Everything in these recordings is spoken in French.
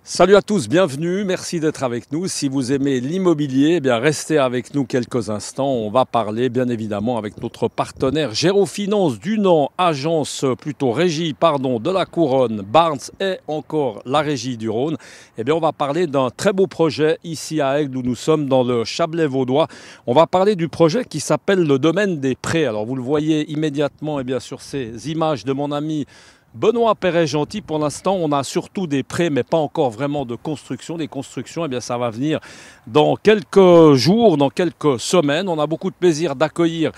Salut à tous, bienvenue, merci d'être avec nous. Si vous aimez l'immobilier, eh bien restez avec nous quelques instants. On va parler bien évidemment avec notre partenaire Gérofinance Dunant, agence plutôt régie de la Couronne, Barnes et encore la régie du Rhône. Eh bien on va parler d'un très beau projet ici à Aigle où nous sommes dans le Chablais vaudois. On va parler du projet qui s'appelle le domaine des Prés. Alors vous le voyez immédiatement sur ces images de mon ami Benoît Perret-Gentil. Pour l'instant, on a surtout des prés, mais pas encore vraiment de construction. Les constructions, ça va venir dans quelques jours, dans quelques semaines. On a beaucoup de plaisir d'accueillir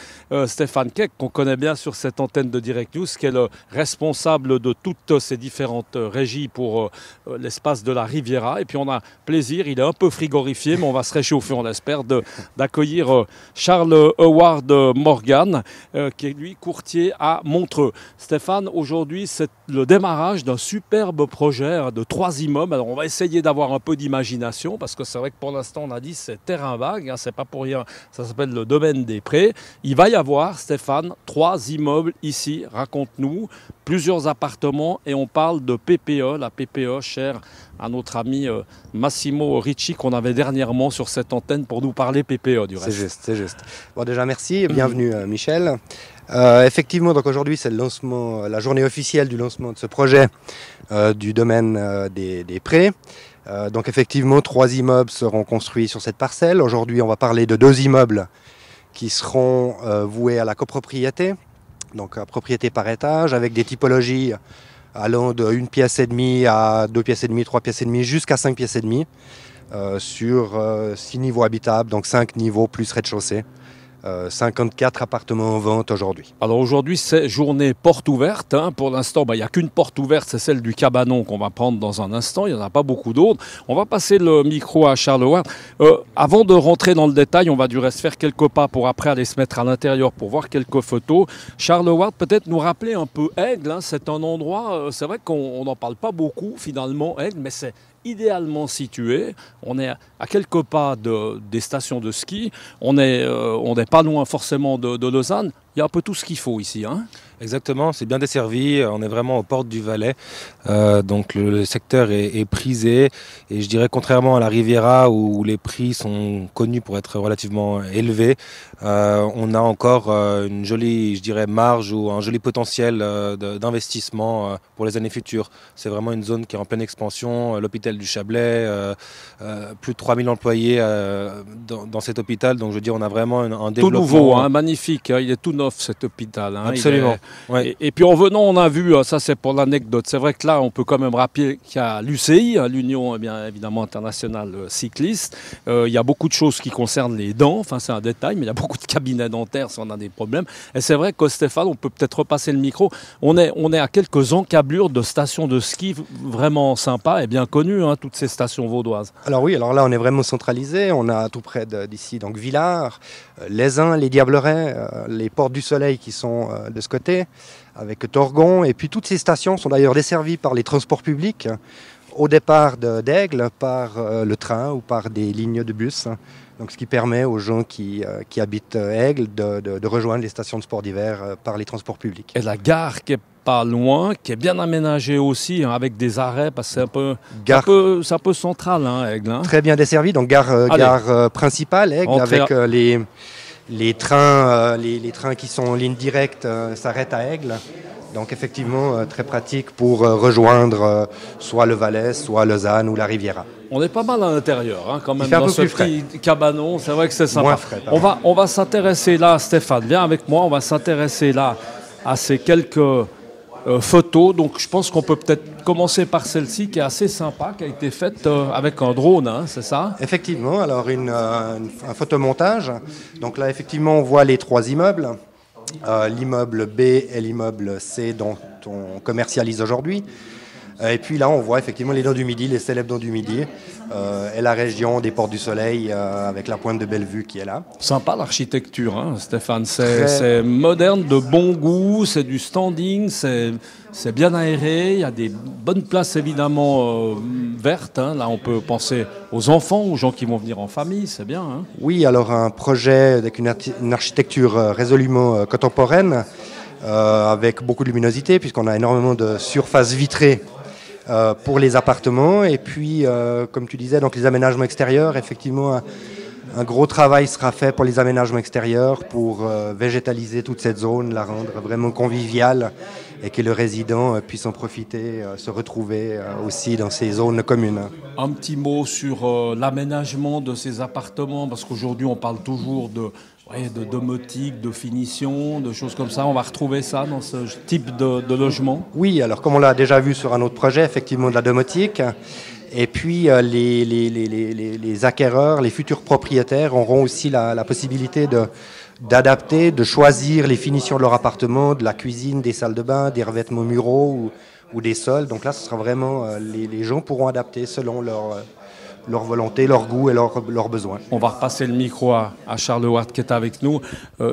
Stéphane Keck, qu'on connaît bien sur cette antenne de Direct News, qui est le responsable de toutes ces différentes régies pour l'espace de la Riviera. Et puis on a plaisir, il est un peu frigorifié, mais on va se réchauffer, on l'espère, d'accueillir Charles Howard Morgan, qui est lui courtier à Montreux. Stéphane, aujourd'hui, c'est le démarrage d'un superbe projet de 3 immeubles. Alors on va essayer d'avoir un peu d'imagination parce que c'est vrai que pour l'instant on a dit c'est terrain vague, c'est pas pour rien, ça s'appelle le domaine des Prés. Il va y avoir, Stéphane, 3 immeubles ici, raconte-nous, plusieurs appartements et on parle de PPE, la PPE chère à notre ami Massimo Ricci qu'on avait dernièrement sur cette antenne pour nous parler PPE du reste. C'est juste. Bon déjà merci et bienvenue Michel. Effectivement, donc aujourd'hui c'est le lancement, la journée officielle du lancement de ce projet du domaine des Prés. Donc effectivement 3 immeubles seront construits sur cette parcelle. Aujourd'hui on va parler de 2 immeubles qui seront voués à la copropriété, donc propriété par étage avec des typologies allant de 1 pièce et demie à 2 pièces et demie, 3 pièces et demie jusqu'à 5 pièces et demie sur 6 niveaux habitables, donc 5 niveaux plus rez-de-chaussée. 54 appartements en vente aujourd'hui. Alors aujourd'hui, c'est journée porte ouverte. Pour l'instant, il n'y a qu'une porte ouverte, c'est celle du cabanon qu'on va prendre dans un instant. Il n'y en a pas beaucoup d'autres. On va passer le micro à Charles Howard. Avant de rentrer dans le détail, on va du reste faire quelques pas pour après aller se mettre à l'intérieur pour voir quelques photos. Charles Howard, peut-être nous rappeler un peu Aigle. C'est un endroit, c'est vrai qu'on n'en parle pas beaucoup finalement, Aigle, mais c'est idéalement situé. On est à quelques pas des stations de ski. On n'est pas loin forcément de Lausanne. Il y a un peu tout ce qu'il faut ici. Exactement, c'est bien desservi, on est vraiment aux portes du Valais, donc le secteur est prisé et je dirais contrairement à la Riviera où les prix sont connus pour être relativement élevés, on a encore une jolie, je dirais, marge ou un joli potentiel d'investissement pour les années futures. C'est vraiment une zone qui est en pleine expansion, l'hôpital du Chablais, plus de 3000 employés dans cet hôpital, donc je veux dire on a vraiment un développement. Tout nouveau, magnifique, il est tout neuf cet hôpital. Absolument. Ouais. Et puis en venant, on a vu, ça c'est pour l'anecdote, c'est vrai que là on peut quand même rappeler qu'il y a l'UCI, l'Union bien évidemment internationale cycliste, il y a beaucoup de choses qui concernent les dents, enfin c'est un détail, mais il y a beaucoup de cabinets dentaires si on a des problèmes. Et c'est vrai que Stéphane, on peut peut-être repasser le micro, on est à quelques encablures de stations de ski vraiment sympas et bien connues, toutes ces stations vaudoises. Alors oui, alors là on est vraiment centralisé, on a tout près d'ici, donc Villars, Les Uns, les Diablerets, les Portes du Soleil qui sont de ce côté, avec Torgon, et puis toutes ces stations sont d'ailleurs desservies par les transports publics, au départ d'Aigle, par le train ou par des lignes de bus, donc ce qui permet aux gens qui habitent Aigle de rejoindre les stations de sport d'hiver par les transports publics. Et la gare qui est pas loin, qui est bien aménagée aussi, avec des arrêts, parce que c'est un peu central, Aigle. Très bien desservi, donc gare principale, Aigle, avec les trains qui sont en ligne directe s'arrêtent à Aigle. Donc effectivement, très pratique pour rejoindre soit le Valais, soit Lausanne ou la Riviera. On est pas mal à l'intérieur, quand même, dans ce petit cabanon. C'est vrai que c'est sympa. Moins frais, on va s'intéresser là, Stéphane, viens avec moi, on va s'intéresser là à ces quelques photos. Donc je pense qu'on peut peut-être commencer par celle-ci qui est assez sympa, qui a été faite avec un drone, c'est ça? Effectivement, alors un photomontage. Donc là, effectivement, on voit les 3 immeubles. L'immeuble B et l'immeuble C dont on commercialise aujourd'hui. Et puis là, on voit effectivement les Dents du Midi, les célèbres Dents du Midi, et la région des Portes du Soleil avec la pointe de Bellevue qui est là. Sympa l'architecture, Stéphane. C'est moderne, de bon goût, c'est du standing, c'est bien aéré. Il y a des bonnes places évidemment vertes. Là, on peut penser aux enfants, aux gens qui vont venir en famille, c'est bien. Oui, alors un projet avec une architecture résolument contemporaine, avec beaucoup de luminosité, puisqu'on a énormément de surfaces vitrées pour les appartements. Et puis, comme tu disais, donc les aménagements extérieurs, effectivement, un gros travail sera fait pour les aménagements extérieurs, pour végétaliser toute cette zone, la rendre vraiment conviviale et que le résident puisse en profiter, se retrouver aussi dans ces zones communes. Un petit mot sur l'aménagement de ces appartements, parce qu'aujourd'hui on parle toujours de domotique, de finition, de choses comme ça. On va retrouver ça dans ce type de logement? Oui, alors comme on l'a déjà vu sur un autre projet, effectivement de la domotique. Et puis les acquéreurs, les futurs propriétaires auront aussi la possibilité d'adapter, de choisir les finitions de leur appartement, de la cuisine, des salles de bain, des revêtements muraux ou des sols. Donc là, ce sera vraiment, les gens pourront adapter selon leur volonté, leur goût et leurs besoins. On va repasser le micro à Charles Howard qui est avec nous.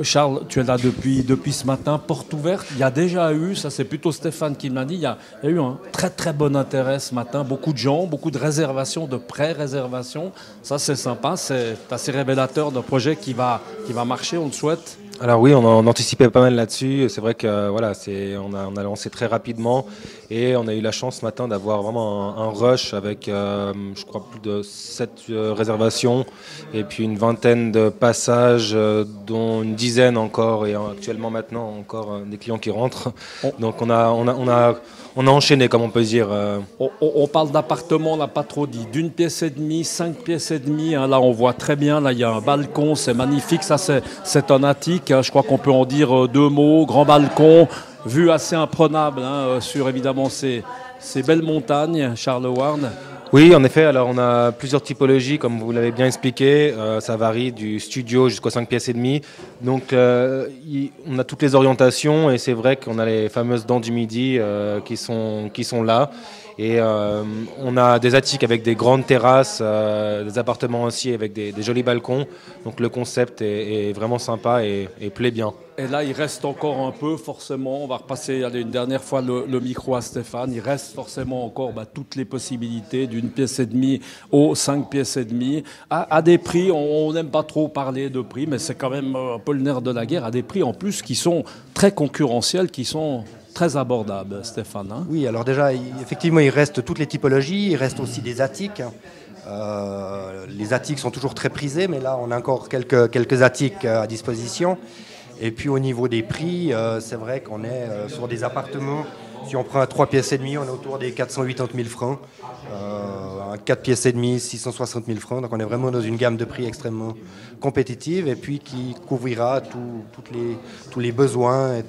Charles, tu es là depuis ce matin, porte ouverte. Il y a déjà eu, ça c'est plutôt Stéphane qui me l'a dit, il y a eu un très très bon intérêt ce matin. Beaucoup de gens, beaucoup de réservations, de pré-réservations. Ça c'est sympa, c'est assez révélateur d'un projet qui va marcher, on le souhaite. Alors oui, on anticipait pas mal là-dessus. C'est vrai que voilà, on a lancé très rapidement et on a eu la chance ce matin d'avoir vraiment un rush avec, je crois, plus de 7 réservations et puis une vingtaine de passages, dont une dizaine encore et actuellement maintenant encore des clients qui rentrent. Donc on a enchaîné, comme on peut dire. On parle d'appartements, on n'a pas trop dit. D'une pièce et demie, 5 pièces et demie. Hein, là, on voit très bien. Là, il y a un balcon, c'est magnifique. Ça, c'est un attique. Hein, je crois qu'on peut en dire deux mots. Grand balcon, vue assez imprenable sur évidemment ces belles montagnes, Charles Howard. Oui, en effet. Alors, on a plusieurs typologies, comme vous l'avez bien expliqué. Ça varie du studio jusqu'aux 5 pièces et demie. Donc, on a toutes les orientations et c'est vrai qu'on a les fameuses dents du midi qui sont là. Et on a des attiques avec des grandes terrasses, des appartements aussi avec des jolis balcons. Donc, le concept est vraiment sympa et plaît bien. Et là, il reste encore un peu, forcément. On va repasser une dernière fois le micro à Stéphane. Il reste forcément encore toutes les possibilités d'une pièce et demie aux 5 pièces et demie. À des prix, on n'aime pas trop parler de prix, mais c'est quand même un peu le nerf de la guerre. À des prix en plus qui sont très concurrentiels, qui sont très abordables, Stéphane. Hein. Oui, alors déjà, effectivement, il reste toutes les typologies. Il reste aussi des attiques. Les attiques sont toujours très prisés, mais là, on a encore quelques attiques à disposition. Et puis au niveau des prix, c'est vrai qu'on est sur des appartements. Si on prend un 3 pièces et demie, on est autour des 480 000 francs. Un 4 pièces et demie, 660 000 francs. Donc on est vraiment dans une gamme de prix extrêmement compétitive et puis qui couvrira tous les besoins et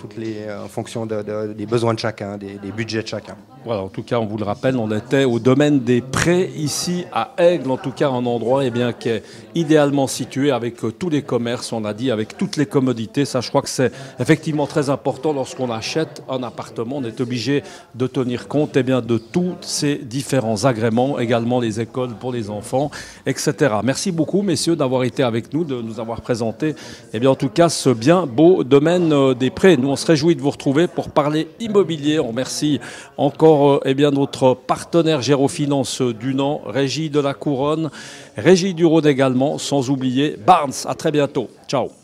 en fonction des besoins de chacun, des budgets de chacun. Voilà, en tout cas, on vous le rappelle, on était au domaine des prés ici à Aigle, en tout cas un endroit qui est idéalement situé avec tous les commerces, on a dit, avec toutes les commodités. Ça, je crois que c'est effectivement très important lorsqu'on achète un appartement. On est obligé de tenir compte de tous ces différents agréments, également les écoles pour les enfants, etc. Merci beaucoup, messieurs, d'avoir été avec nous, de nous avoir présenté, en tout cas, ce bien beau domaine des prés. Nous, on se réjouit de vous retrouver pour parler immobilier. On remercie encore notre partenaire Gérofinance Dunant, Régie de la Couronne, Régie du Rhône également, sans oublier Barnes. À très bientôt. Ciao.